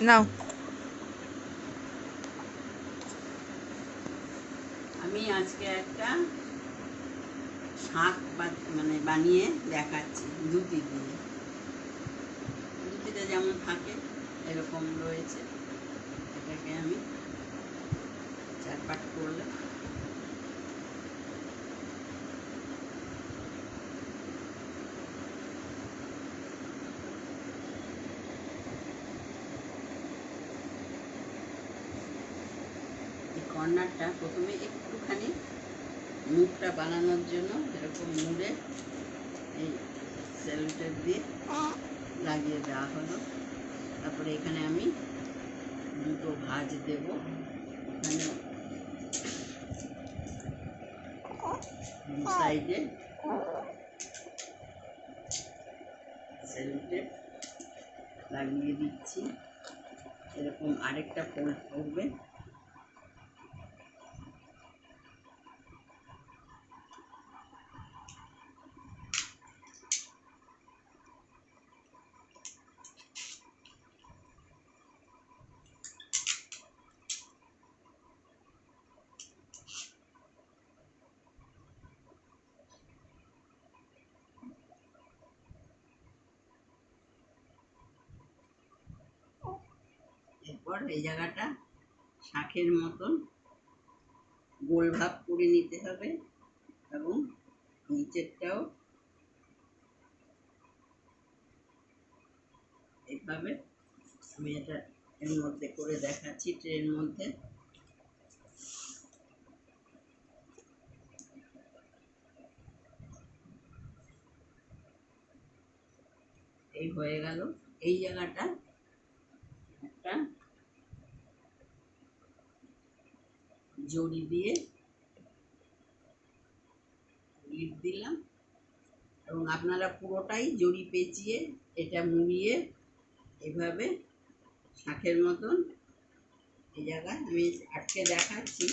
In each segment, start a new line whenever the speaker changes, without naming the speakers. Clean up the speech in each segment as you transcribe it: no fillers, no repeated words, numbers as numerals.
নাও।
আমি আজকে একটা শাক মানে বানিয়ে দেখাচ্ছি ধুতি দিয়ে। ধুতিতে যেমন থাকে এরকম রয়েছে, এটাকে আমি চারপাট করলে এই কর্নারটা প্রথমে একটুখানি মুখটা বানানোর জন্য এরকম মুড়ে এই সেলোটেপ দিয়ে লাগিয়ে দেওয়া হলো। তারপরে এখানে আমি দুটো ভাঁজ দেব, এখানে দু সাইডে সেলোটেপ লাগিয়ে দিচ্ছি। এরকম আরেকটা ফোল্ড করবে, এরপর এই জায়গাটা শাঁখের মতন গোল ভাব করে নিতে হবে এবং নিচেরটাও এইভাবে আমি এটা এর মধ্যে করে দেখাচ্ছি। ট্রের মধ্যে এই হয়ে গেল। এই জায়গাটা একটা জড়ি দিয়ে লিপ দিলাম এবং আপনারা পুরোটাই জড়ি পেঁচিয়ে এটা মুড়িয়ে এভাবে শাঁখের মতন এই জায়গায় আমি আটকে দেখাচ্ছি।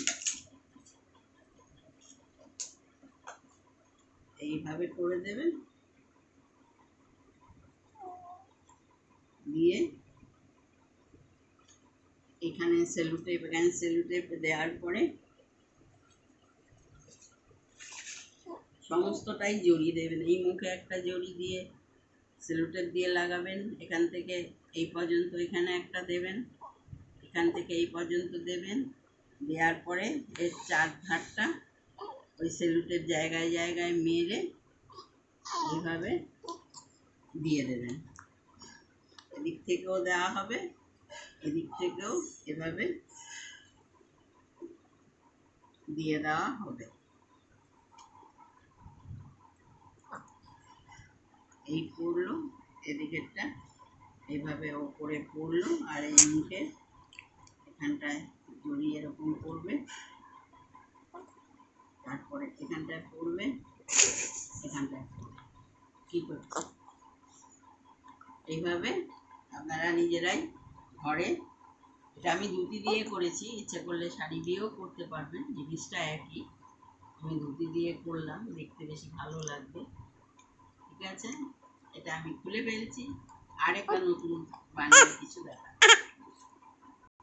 এইভাবে করে দেবেন, দিয়ে এখানে সেলোটেপ দেওয়ার পরে সমস্তটাই জড়িয়ে দেবেন। এই মুখে একটা জড়ি দিয়ে সেলোটেপ দিয়ে লাগাবেন, এখান থেকে এই পর্যন্ত এখানে একটা দেবেন, এখান থেকে এই পর্যন্ত দেবেন। দেওয়ার পরে এর চার ধারটা ওই সেলোটেপ জায়গায় জায়গায় মেরে এইভাবে দিয়ে দেবেন। এদিক থেকেও দেওয়া হবে, এদিক থেকেও এভাবে দিয়ে দেওয়া হবে। এই পড়লো এদিকেরটা, এইভাবে ওপরে পড়লো আর এই মুখে এখানটায় জড়িয়ে এরকম করবে, তারপরে এখানটায় পড়বে, এখানটায় পড়বে। কী করছে এইভাবে আপনারা নিজেরাই ঘরে, এটা আমি ধুতি দিয়ে করেছি, ইচ্ছে করলে শাড়ি দিয়েও করতে পারবেন, জিনিসটা একই। আমি ধুতি দিয়ে করলাম, দেখতে বেশি ভালো লাগবে। ঠিক আছে, এটা আমি খুলে ফেলছি, আরেকটা নতুন বানিয়ে কিছু দেখা।